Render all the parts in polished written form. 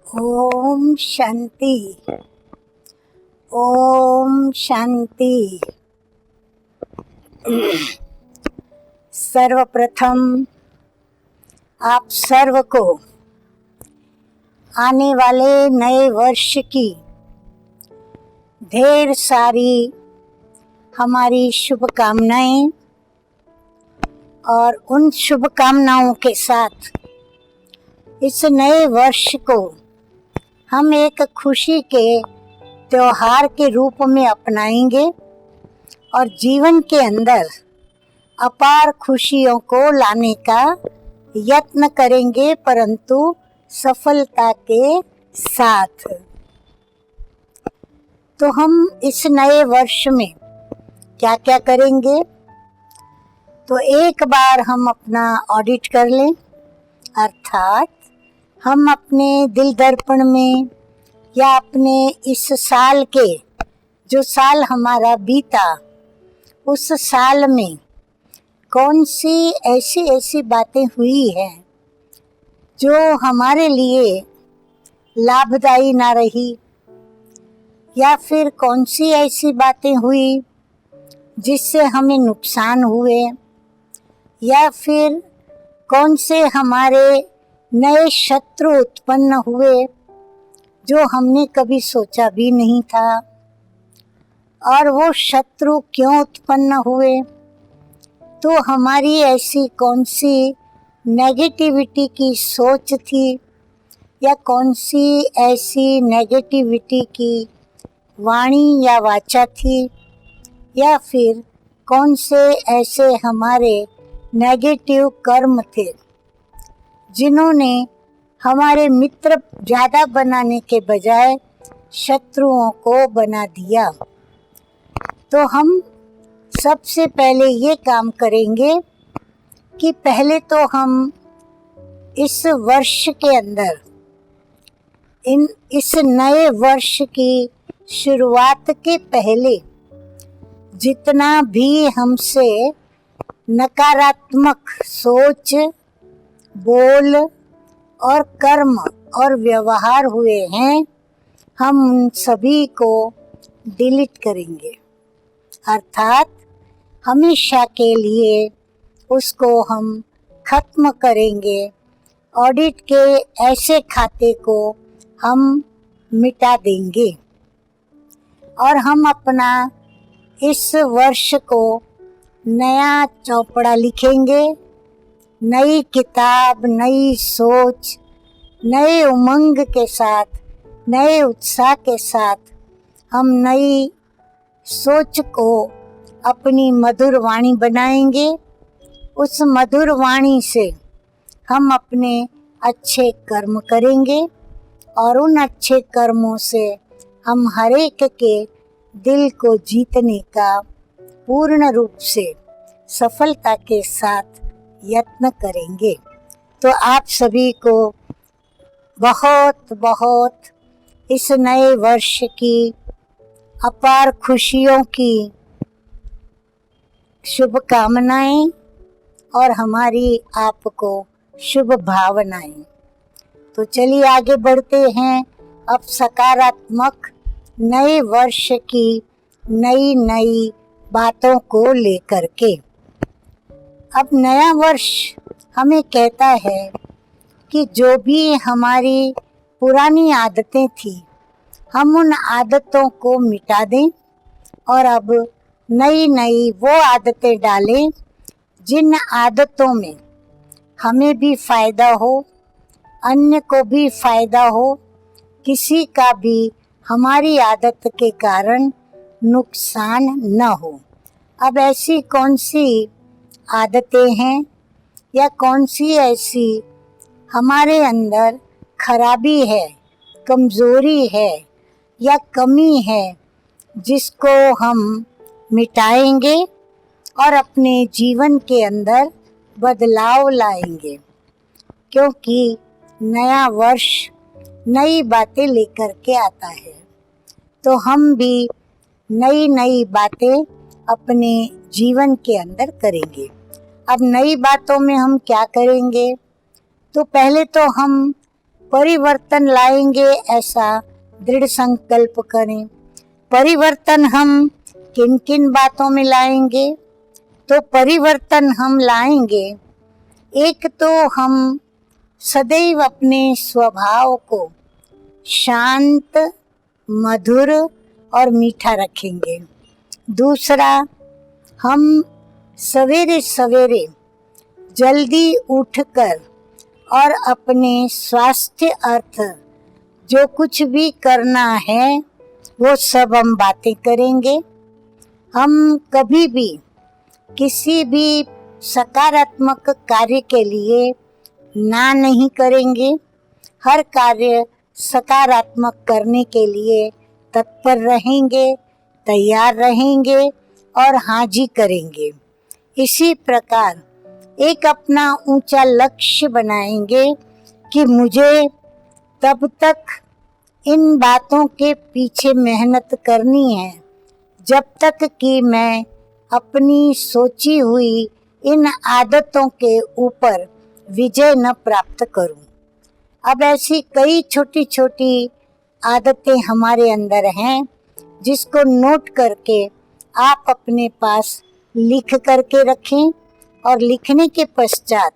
ओम शांति। ओम शांति। सर्वप्रथम आप सर्व को आने वाले नए वर्ष की ढेर सारी हमारी शुभकामनाएं, और उन शुभकामनाओं के साथ इस नए वर्ष को हम एक खुशी के त्योहार के रूप में अपनाएंगे और जीवन के अंदर अपार खुशियों को लाने का यत्न करेंगे, परंतु सफलता के साथ। तो हम इस नए वर्ष में क्या क्या करेंगे, तो एक बार हम अपना ऑडिट कर लें, अर्थात हम अपने दिल दर्पण में या अपने इस साल के जो साल हमारा बीता उस साल में कौन सी ऐसी बातें हुई हैं जो हमारे लिए लाभदायी ना रही, या फिर कौन सी ऐसी बातें हुई जिससे हमें नुकसान हुए, या फिर कौन से हमारे नए शत्रु उत्पन्न हुए जो हमने कभी सोचा भी नहीं था, और वो शत्रु क्यों उत्पन्न हुए, तो हमारी ऐसी कौन सी नेगेटिविटी की सोच थी, या कौन सी ऐसी नेगेटिविटी की वाणी या वाचा थी, या फिर कौन से ऐसे हमारे नेगेटिव कर्म थे जिन्होंने हमारे मित्र ज़्यादा बनाने के बजाय शत्रुओं को बना दिया। तो हम सबसे पहले ये काम करेंगे कि पहले तो हम इस वर्ष के अंदर इस नए वर्ष की शुरुआत के पहले जितना भी हमसे नकारात्मक सोच, बोल और कर्म और व्यवहार हुए हैं, हम उन सभी को डिलीट करेंगे, अर्थात हमेशा के लिए उसको हम खत्म करेंगे। ऑडिट के ऐसे खाते को हम मिटा देंगे और हम अपना इस वर्ष को नया चौपड़ा लिखेंगे, नई किताब, नई सोच, नए उमंग के साथ, नए उत्साह के साथ हम नई सोच को अपनी मधुर वाणी बनाएंगे। उस मधुर वाणी से हम अपने अच्छे कर्म करेंगे और उन अच्छे कर्मों से हम हर एक के दिल को जीतने का पूर्ण रूप से सफलता के साथ यत्न करेंगे। तो आप सभी को बहुत बहुत इस नए वर्ष की अपार खुशियों की शुभकामनाएं और हमारी आपको शुभ भावनाएं। तो चलिए आगे बढ़ते हैं अब सकारात्मक नए वर्ष की नई बातों को लेकर के। अब नया वर्ष हमें कहता है कि जो भी हमारी पुरानी आदतें थी हम उन आदतों को मिटा दें और अब नई वो आदतें डालें जिन आदतों में हमें भी फायदा हो, अन्य को भी फायदा हो, किसी का भी हमारी आदत के कारण नुकसान न हो। अब ऐसी कौन सी आदतें हैं या कौन सी ऐसी हमारे अंदर खराबी है, कमज़ोरी है या कमी है जिसको हम मिटाएंगे और अपने जीवन के अंदर बदलाव लाएंगे, क्योंकि नया वर्ष नई बातें लेकर के आता है। तो हम भी नई बातें अपने जीवन के अंदर करेंगे। अब नई बातों में हम क्या करेंगे, तो पहले तो हम परिवर्तन लाएंगे ऐसा दृढ़ संकल्प करें। परिवर्तन हम किन किन बातों में लाएंगे? तो परिवर्तन हम लाएंगे, एक तो हम सदैव अपने स्वभाव को शांत, मधुर और मीठा रखेंगे। दूसरा, हम सवेरे सवेरे जल्दी उठकर और अपने स्वास्थ्य अर्थ जो कुछ भी करना है वो सब हम बातें करेंगे। हम कभी भी किसी भी सकारात्मक कार्य के लिए ना नहीं करेंगे। हर कार्य सकारात्मक करने के लिए तत्पर रहेंगे, तैयार रहेंगे और हाँ जी करेंगे। इसी प्रकार एक अपना ऊंचा लक्ष्य बनाएंगे कि मुझे तब तक इन बातों के पीछे मेहनत करनी है जब तक कि मैं अपनी सोची हुई इन आदतों के ऊपर विजय न प्राप्त करूं। अब ऐसी कई छोटी छोटी आदतें हमारे अंदर हैं जिसको नोट करके आप अपने पास लिख करके रखें और लिखने के पश्चात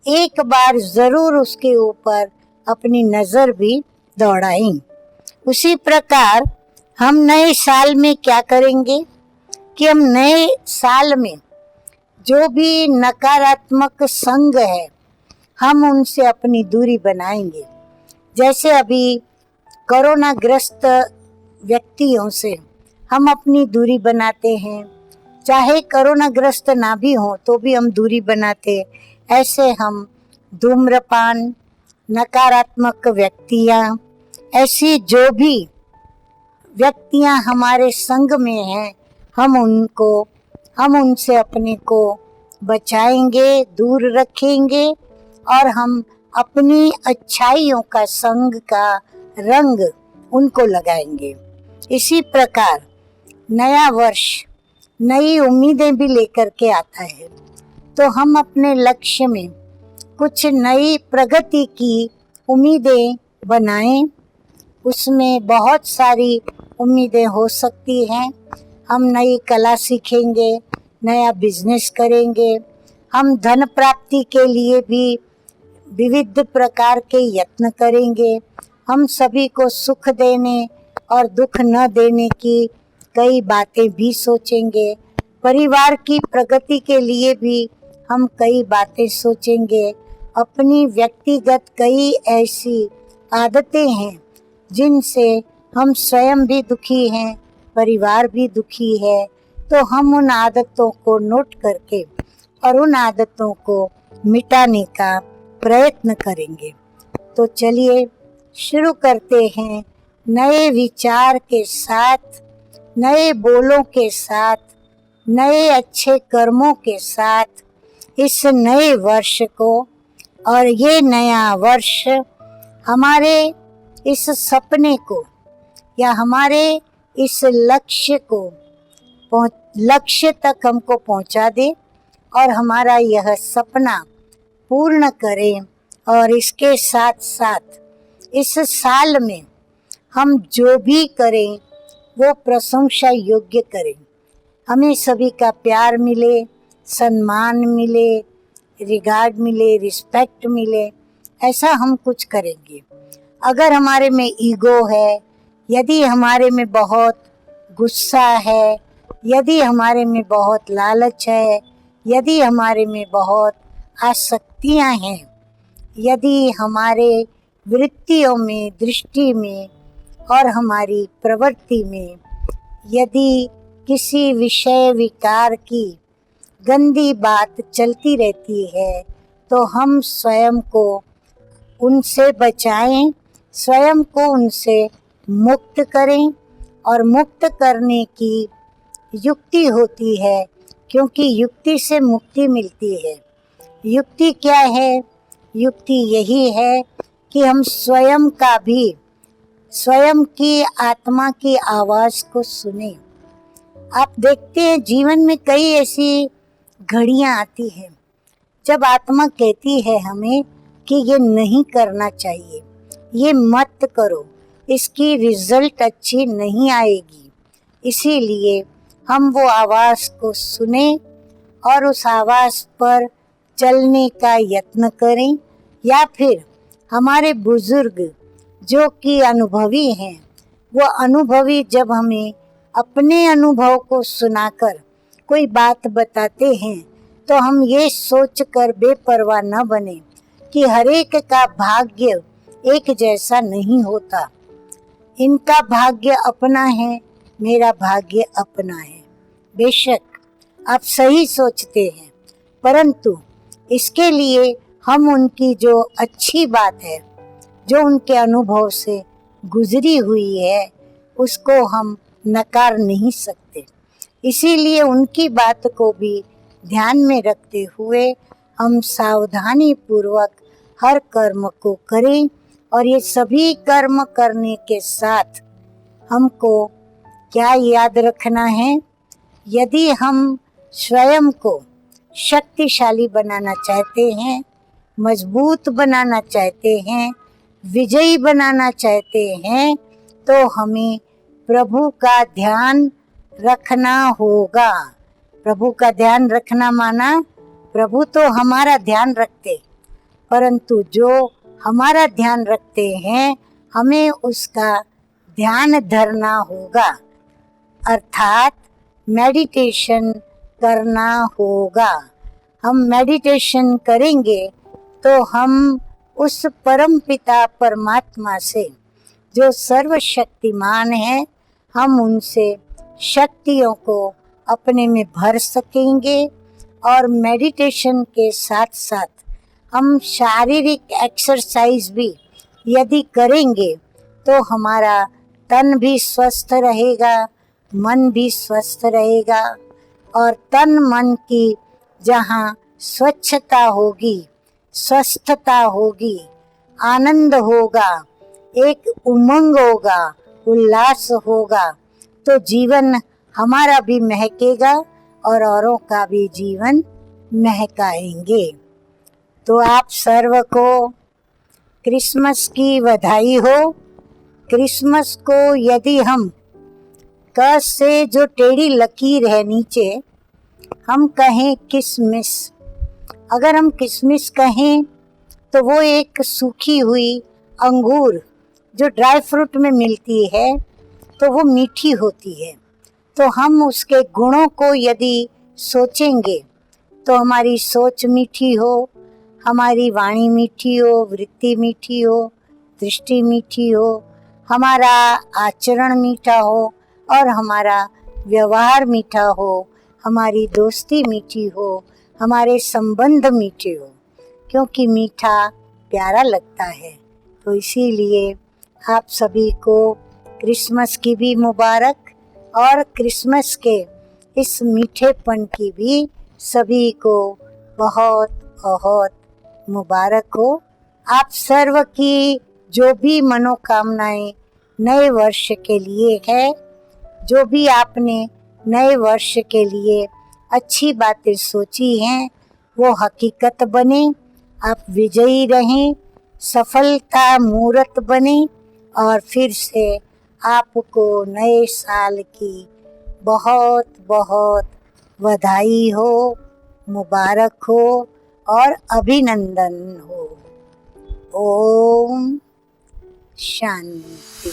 एक बार ज़रूर उसके ऊपर अपनी नज़र भी दौड़ाएं। उसी प्रकार हम नए साल में क्या करेंगे कि हम नए साल में जो भी नकारात्मक संग है हम उनसे अपनी दूरी बनाएंगे। जैसे अभी कोरोना ग्रस्त व्यक्तियों से हम अपनी दूरी बनाते हैं, चाहे कोरोना ग्रस्त ना भी हो तो भी हम दूरी बनाते। ऐसे हम धूम्रपान, नकारात्मक व्यक्तियाँ, ऐसी जो भी व्यक्तियाँ हमारे संग में हैं हम उनसे अपने को बचाएंगे, दूर रखेंगे और हम अपनी अच्छाइयों का संग का रंग उनको लगाएंगे। इसी प्रकार नया वर्ष नई उम्मीदें भी लेकर के आता है, तो हम अपने लक्ष्य में कुछ नई प्रगति की उम्मीदें बनाएं। उसमें बहुत सारी उम्मीदें हो सकती हैं। हम नई कला सीखेंगे, नया बिजनेस करेंगे, हम धन प्राप्ति के लिए भी विविध प्रकार के यत्न करेंगे, हम सभी को सुख देने और दुख न देने की कई बातें भी सोचेंगे। परिवार की प्रगति के लिए भी हम कई बातें सोचेंगे। अपनी व्यक्तिगत कई ऐसी आदतें हैं जिनसे हम स्वयं भी दुखी हैं, परिवार भी दुखी है, तो हम उन आदतों को नोट करके और उन आदतों को मिटाने का प्रयत्न करेंगे। तो चलिए शुरू करते हैं नए विचार के साथ, नए बोलों के साथ, नए अच्छे कर्मों के साथ इस नए वर्ष को। और ये नया वर्ष हमारे इस सपने को या हमारे इस लक्ष्य तक हमको पहुंचा दे और हमारा यह सपना पूर्ण करें। और इसके साथ साथ इस साल में हम जो भी करें वो प्रशंसा योग्य करें। हमें सभी का प्यार मिले, सम्मान मिले, रिगार्ड मिले, रिस्पेक्ट मिले, ऐसा हम कुछ करेंगे। अगर हमारे में ईगो है, यदि हमारे में बहुत गुस्सा है, यदि हमारे में बहुत लालच है, यदि हमारे में बहुत आसक्तियां हैं, यदि हमारे वृत्तियों में, दृष्टि में और हमारी प्रवृत्ति में यदि किसी विषय विकार की गंदी बात चलती रहती है, तो हम स्वयं को उनसे बचाएं, स्वयं को उनसे मुक्त करें। और मुक्त करने की युक्ति होती है, क्योंकि युक्ति से मुक्ति मिलती है। युक्ति क्या है? युक्ति यही है कि हम स्वयं का भी, स्वयं की आत्मा की आवाज़ को सुने। आप देखते हैं जीवन में कई ऐसी घड़ियां आती हैं जब आत्मा कहती है हमें कि ये नहीं करना चाहिए, ये मत करो, इसकी रिजल्ट अच्छी नहीं आएगी। इसीलिए हम वो आवाज़ को सुने और उस आवाज़ पर चलने का यत्न करें, या फिर हमारे बुजुर्ग जो कि अनुभवी हैं, वो अनुभवी जब हमें अपने अनुभव को सुनाकर कोई बात बताते हैं तो हम ये सोचकर बेपरवाह न बने कि हर एक का भाग्य एक जैसा नहीं होता। इनका भाग्य अपना है, मेरा भाग्य अपना है। बेशक आप सही सोचते हैं, परंतु इसके लिए हम उनकी जो अच्छी बात है, जो उनके अनुभव से गुजरी हुई है, उसको हम नकार नहीं सकते। इसीलिए उनकी बात को भी ध्यान में रखते हुए हम सावधानी पूर्वक हर कर्म को करें। और ये सभी कर्म करने के साथ हमको क्या याद रखना है? यदि हम स्वयं को शक्तिशाली बनाना चाहते हैं, मजबूत बनाना चाहते हैं, विजयी बनाना चाहते हैं, तो हमें प्रभु का ध्यान रखना होगा। प्रभु का ध्यान रखना माना प्रभु तो हमारा ध्यान रखते, परंतु जो हमारा ध्यान रखते हैं हमें उसका ध्यान धरना होगा, अर्थात मेडिटेशन करना होगा। हम मेडिटेशन करेंगे तो हम उस परम पिता परमात्मा से जो सर्वशक्तिमान है, हम उनसे शक्तियों को अपने में भर सकेंगे। और मेडिटेशन के साथ साथ हम शारीरिक एक्सरसाइज भी यदि करेंगे तो हमारा तन भी स्वस्थ रहेगा, मन भी स्वस्थ रहेगा। और तन मन की जहाँ स्वच्छता होगी, स्वस्थता होगी, आनंद होगा, एक उमंग होगा, उल्लास होगा, तो जीवन हमारा भी महकेगा और औरों का भी जीवन महकाएंगे। तो आप सर्व को क्रिसमस की बधाई हो। क्रिसमस को यदि हम क से जो टेढ़ी लकीर है नीचे, हम कहें किसमिस, अगर हम किसमिस कहें तो वो एक सूखी हुई अंगूर जो ड्राई फ्रूट में मिलती है, तो वो मीठी होती है। तो हम उसके गुणों को यदि सोचेंगे तो हमारी सोच मीठी हो, हमारी वाणी मीठी हो, वृत्ति मीठी हो, दृष्टि मीठी हो, हमारा आचरण मीठा हो और हमारा व्यवहार मीठा हो, हमारी दोस्ती मीठी हो, हमारे संबंध मीठे हो, क्योंकि मीठा प्यारा लगता है। तो इसीलिए आप सभी को क्रिसमस की भी मुबारक, और क्रिसमस के इस मीठेपन की भी सभी को बहुत बहुत मुबारक हो। आप सर्व की जो भी मनोकामनाएं नए वर्ष के लिए है, जो भी आपने नए वर्ष के लिए अच्छी बातें सोची हैं, वो हकीकत बने। आप विजयी रहें, सफलता मूर्त बने, और फिर से आपको नए साल की बहुत बहुत बधाई हो, मुबारक हो और अभिनंदन हो। ओम शांति।